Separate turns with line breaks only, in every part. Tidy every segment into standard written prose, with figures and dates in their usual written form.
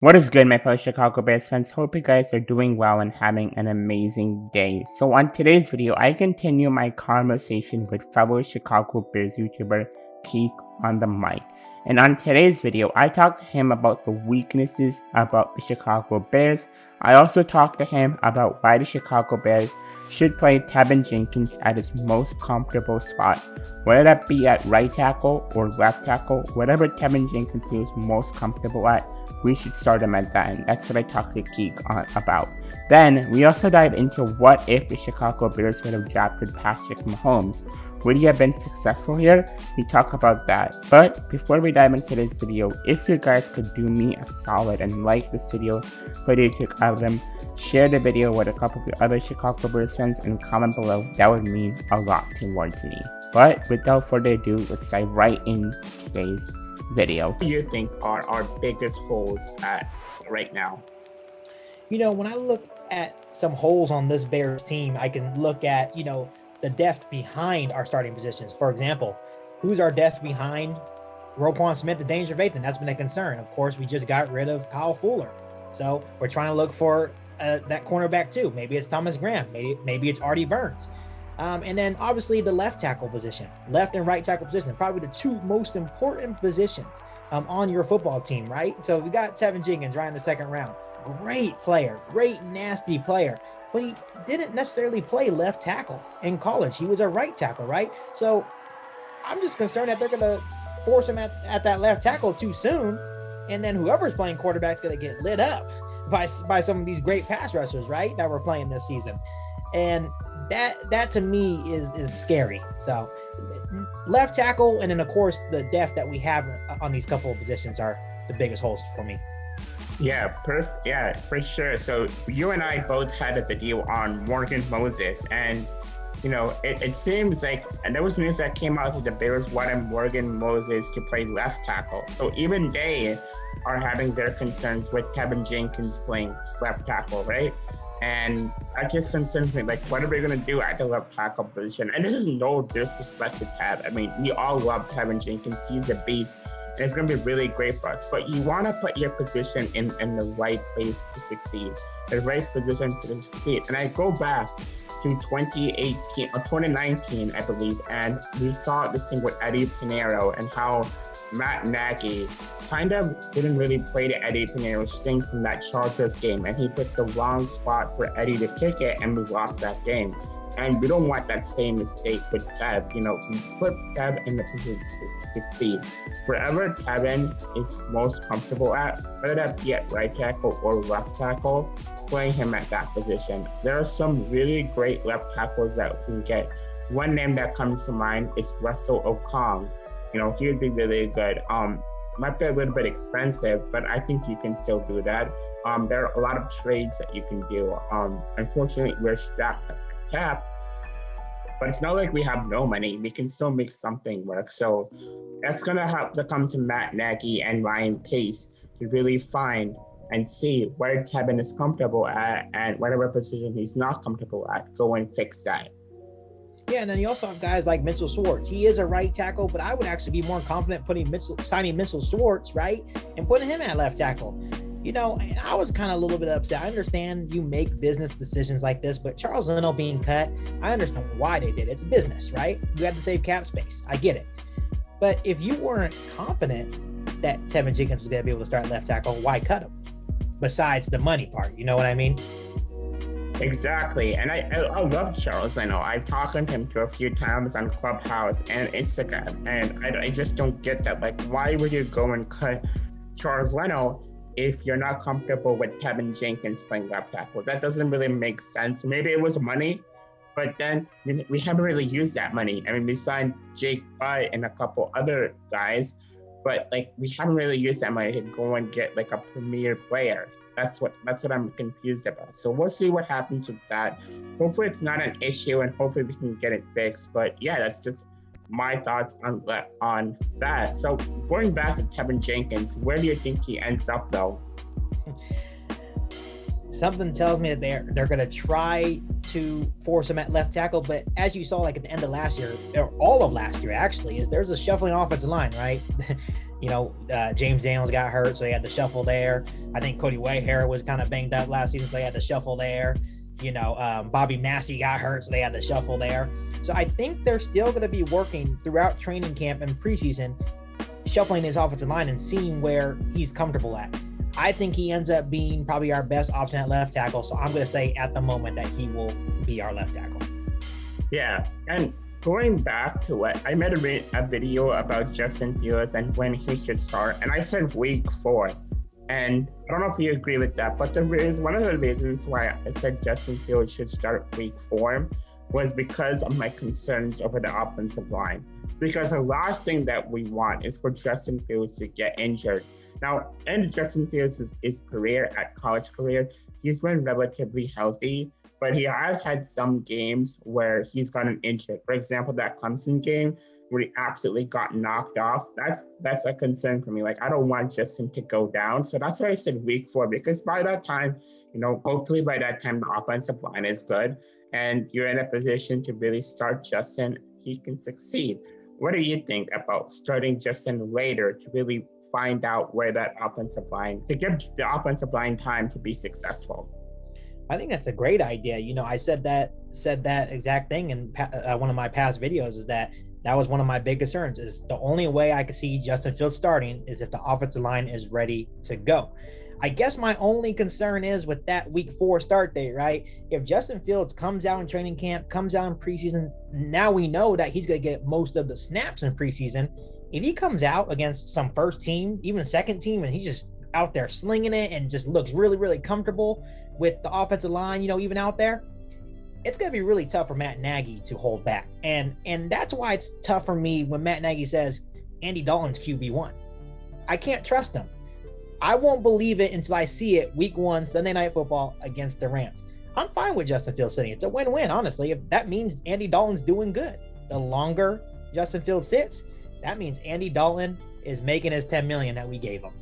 What is good, my fellow Chicago Bears fans? Hope you guys are doing well and having an amazing day. So on today's video, I continue my conversation with fellow Chicago Bears YouTuber Keek on the mic. And on today's video, I talked to him about the weaknesses about the Chicago Bears. I also talked to him about why the Chicago Bears should play Teven Jenkins at his most comfortable spot, whether that be at right tackle or left tackle, whatever Teven Jenkins feels most comfortable at. We should start him at that, and that's what I talked to Keek about. Then, we also dive into what if the Chicago Bears would have drafted Patrick Mahomes. Would he have been successful here? We talk about that. But before we dive into this video, if you guys could do me a solid and like this video for the YouTube algorithm, share the video with a couple of your other Chicago Bears friends and comment below. That would mean a lot towards me. But without further ado, let's dive right into today's video. What do you think are our biggest holes at right now?
When I look at some holes on this Bears team, I can look at, the depth behind our starting positions. For example, who's our depth behind Roquan Smith, the Danger Vathan? That's been a concern. Of course, we just got rid of Kyle Fuller. So we're trying to look for that cornerback too. Maybe it's Thomas Graham. Maybe it's Artie Burns. And then obviously the left tackle position, left and right tackle position, probably the two most important positions on your football team, right? So we got Teven Jenkins right in the second round. Great player, great nasty player, but he didn't necessarily play left tackle in college. He was a right tackle, right? So I'm just concerned that they're going to force him at that left tackle too soon. And then whoever's playing quarterback's going to get lit up by some of these great pass rushers, right, that we're playing this season. And that to me is scary. So left tackle, and then of course the depth that we have on these couple of positions are the biggest holes for me.
Yeah, for sure. So you and I both had a video on Morgan Moses, and it seems like, and there was news that came out that the Bears wanted Morgan Moses to play left tackle. So even they are having their concerns with Teven Jenkins playing left tackle, right? And that just concerns me, like, what are we going to do at the left tackle position? And this is no disrespect to Tev. I mean, we all love Teven Jenkins. He's a beast, and it's going to be really great for us. But you want to put your position in the right place to succeed, the right position to succeed. And I go back to 2018 or 2019, I believe, and we saw this thing with Eddie Pinheiro and how Matt Nagy kind of didn't really play to Eddie Pinheiro's strengths in that Chargers game, and he picked the wrong spot for Eddie to kick it, and we lost that game. And we don't want that same mistake with Tev. We put Tev in the position to succeed. Wherever Teven is most comfortable at, whether that be at right tackle or left tackle, playing him at that position. There are some really great left tackles that we can get. One name that comes to mind is Russell Okong. He would be really good. Might be a little bit expensive, but I think you can still do that. There are a lot of trades that you can do. Unfortunately, we're strapped at the cap, but it's not like we have no money. We can still make something work. So that's going to have to come to Matt Nagy and Ryan Pace to really find and see where Teven is comfortable at and whatever position he's not comfortable at, go and fix that.
Yeah, and then you also have guys like Mitchell Schwartz. He is a right tackle, but I would actually be more confident signing Mitchell Schwartz, right, and putting him at left tackle. And I was kind of a little bit upset. I understand you make business decisions like this, but Charles Leno being cut, I understand why they did it. It's business, right? You have to save cap space. I get it. But if you weren't confident that Teven Jenkins was going to be able to start left tackle, why cut him? Besides the money part, you know what I mean?
Exactly, and I love Charles Leno. I've talked to him a few times on Clubhouse and Instagram, and I just don't get that. Like, why would you go and cut Charles Leno if you're not comfortable with Teven Jenkins playing left tackle? That doesn't really make sense. Maybe it was money, but then we haven't really used that money. I mean, we signed Jake Butt and a couple other guys, but like we haven't really used that money to go and get like a premier player. That's what I'm confused about. So we'll see what happens with that. Hopefully it's not an issue, and hopefully we can get it fixed. But yeah, that's just my thoughts on that. So going back to Teven Jenkins, where do you think he ends up though?
Something tells me that they're going to try to force him at left tackle, but as you saw, like at the end of last year, or all of last year actually, is there's a shuffling offensive line, right? James Daniels got hurt, so they had to shuffle there. I think Cody Whitehair was kind of banged up last season, so they had to shuffle there. Bobby Massey got hurt, so they had to shuffle there. So I think they're still going to be working throughout training camp and preseason, shuffling his offensive line and seeing where he's comfortable at. I think he ends up being probably our best option at left tackle. So I'm going to say at the moment that he will be our left tackle.
Yeah. And going back to what I made a video about Justin Fields and when he should start, and I said week 4. And I don't know if you agree with that, but one of the reasons why I said Justin Fields should start week 4 was because of my concerns over the offensive line. Because the last thing that we want is for Justin Fields to get injured. Now, in Justin Fields' college career, he's been relatively healthy, but he has had some games where he's gotten injured. For example, that Clemson game where he absolutely got knocked off. That's a concern for me. Like, I don't want Justin to go down. So that's why I said week 4, because by that time, hopefully by that time, the offensive line is good and you're in a position to really start Justin, he can succeed. What do you think about starting Justin later to really find out where that offensive line, to give the offensive line time to be successful?
I think that's a great idea. I said that exact thing in one of my past videos, is that was one of my big concerns. Is the only way I could see Justin Fields starting is if the offensive line is ready to go. I guess my only concern is with that week 4 start date, right? If Justin Fields comes out in training camp, comes out in preseason, now we know that he's going to get most of the snaps in preseason. If he comes out against some first team, even second team, and he's just out there slinging it and just looks really, really comfortable with the offensive line, even out there, it's going to be really tough for Matt Nagy to hold back. And that's why it's tough for me when Matt Nagy says Andy Dalton's QB1. I can't trust him. I won't believe it until I see it week 1, Sunday Night Football against the Rams. I'm fine with Justin Fields sitting. It's a win-win, honestly. If that means Andy Dalton's doing good. The longer Justin Fields sits, that means Andy Dalton is making his $10 million that we gave him.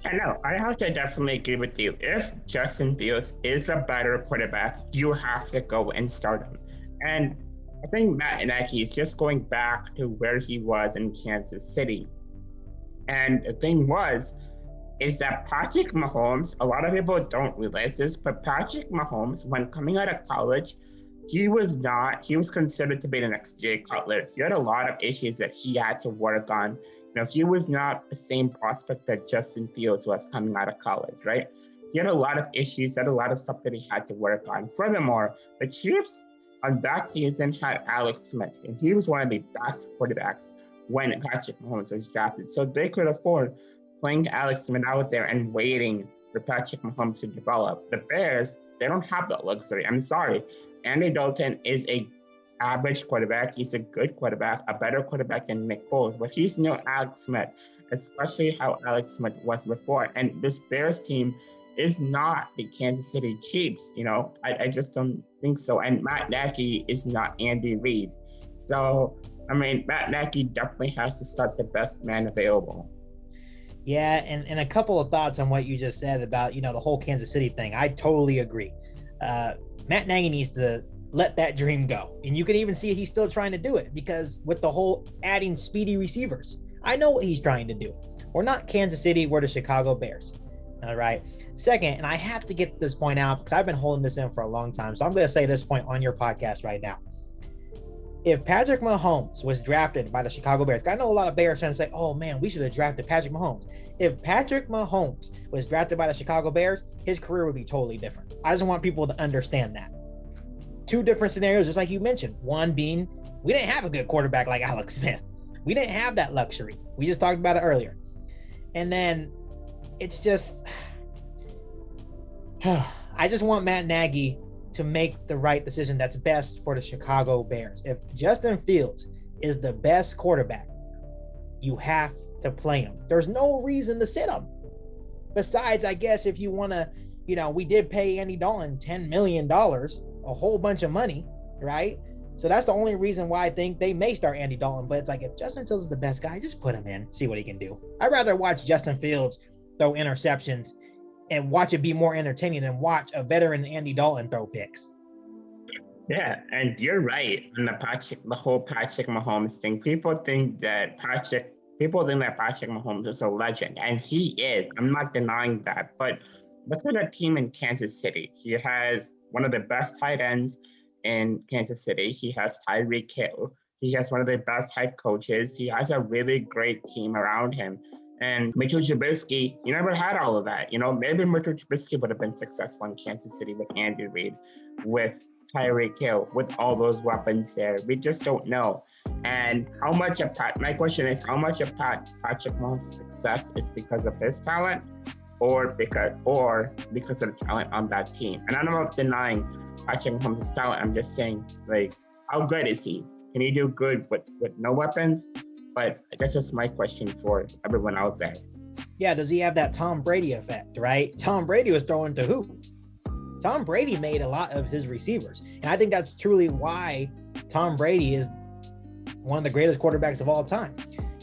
I know. I have to definitely agree with you. If Justin Fields is a better quarterback, you have to go and start him. And I think Matt Nagy is just going back to where he was in Kansas City. And the thing is that Patrick Mahomes, a lot of people don't realize this, but Patrick Mahomes, when coming out of college, he was considered to be the next Jay Cutler. He had a lot of issues that he had to work on. He was not the same prospect that Justin Fields was coming out of college, right? He had a lot of issues, had a lot of stuff that he had to work on. Furthermore, the Chiefs on that season had Alex Smith, and he was one of the best quarterbacks when Patrick Mahomes was drafted. So they could afford playing Alex Smith out there and waiting for Patrick Mahomes to develop. The Bears, they don't have that luxury. I'm sorry. Andy Dalton is a average quarterback. He's a good quarterback, a better quarterback than Nick Foles, but he's no Alex Smith, especially how Alex Smith was before. And this Bears team is not the Kansas City Chiefs. I just don't think so. And Matt Nagy is not Andy Reid. So, Matt Nagy definitely has to start the best man available.
Yeah, and a couple of thoughts on what you just said about, the whole Kansas City thing. I totally agree. Matt Nagy needs to let that dream go. And you can even see he's still trying to do it, because with the whole adding speedy receivers, I know what he's trying to do. We're not Kansas City, we're the Chicago Bears. All right. Second, and I have to get this point out because I've been holding this in for a long time. So I'm going to say this point on your podcast right now. If Patrick Mahomes was drafted by the Chicago Bears, I know a lot of Bears fans say, oh man, we should have drafted Patrick Mahomes. If Patrick Mahomes was drafted by the Chicago Bears, his career would be totally different. I just want people to understand that. 2 different scenarios, just like you mentioned. One being, we didn't have a good quarterback like Alex Smith. We didn't have that luxury. We just talked about it earlier. And then it's just, I just want Matt Nagy to make the right decision that's best for the Chicago Bears. If Justin Fields is the best quarterback, you have to play him. There's no reason to sit him. Besides, I guess if you want to, we did pay Andy Dalton $10 million, a whole bunch of money, right? So that's the only reason why I think they may start Andy Dalton. But it's like, if Justin Fields is the best guy, just put him in, see what he can do. I'd rather watch Justin Fields throw interceptions and watch it be more entertaining than watch a veteran Andy Dalton throw picks.
Yeah, and you're right on the whole Patrick Mahomes thing. People think that Patrick people think that Patrick Mahomes is a legend, and he is. I'm not denying that. But look at the team in Kansas City. He has one of the best tight ends in Kansas City. He has Tyreek Hill. He has one of the best head coaches. He has a really great team around him. And Mitchell Trubisky, you never had all of that. Maybe Mitchell Trubisky would have been successful in Kansas City with Andy Reid, with Tyreek Hill, with all those weapons there. We just don't know. And my question is, how much of Patrick Mahomes' success is because of his talent, or because of the talent on that team? And I'm not denying Patrick Mahomes' talent. I'm just saying, like, how good is he? Can he do good with no weapons? But that's just my question for everyone out there.
Yeah, does he have that Tom Brady effect, right? Tom Brady was throwing to who? Tom Brady made a lot of his receivers. And I think that's truly why Tom Brady is one of the greatest quarterbacks of all time.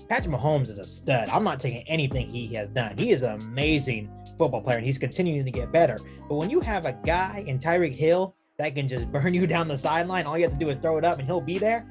Patrick Mahomes is a stud. I'm not taking anything he has done. He is an amazing football player, and he's continuing to get better. But when you have a guy in Tyreek Hill that can just burn you down the sideline, all you have to do is throw it up and he'll be there.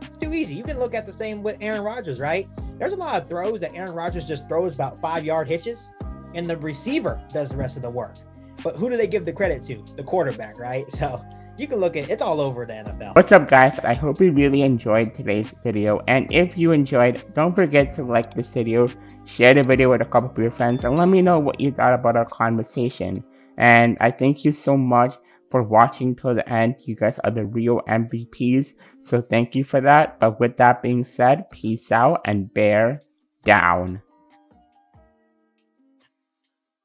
It's too easy. You can look at the same with Aaron Rodgers, right? There's a lot of throws that Aaron Rodgers just throws about 5-yard hitches, and the receiver does the rest of the work. But who do they give the credit to? The quarterback, right? So you can look at it's all over the NFL.
What's up, guys? I hope you really enjoyed today's video. And if you enjoyed, don't forget to like this video, share the video with a couple of your friends, and let me know what you thought about our conversation. And I thank you so much for watching till the end. You guys are the real MVPs. So thank you for that. But with that being said, peace out and bear down.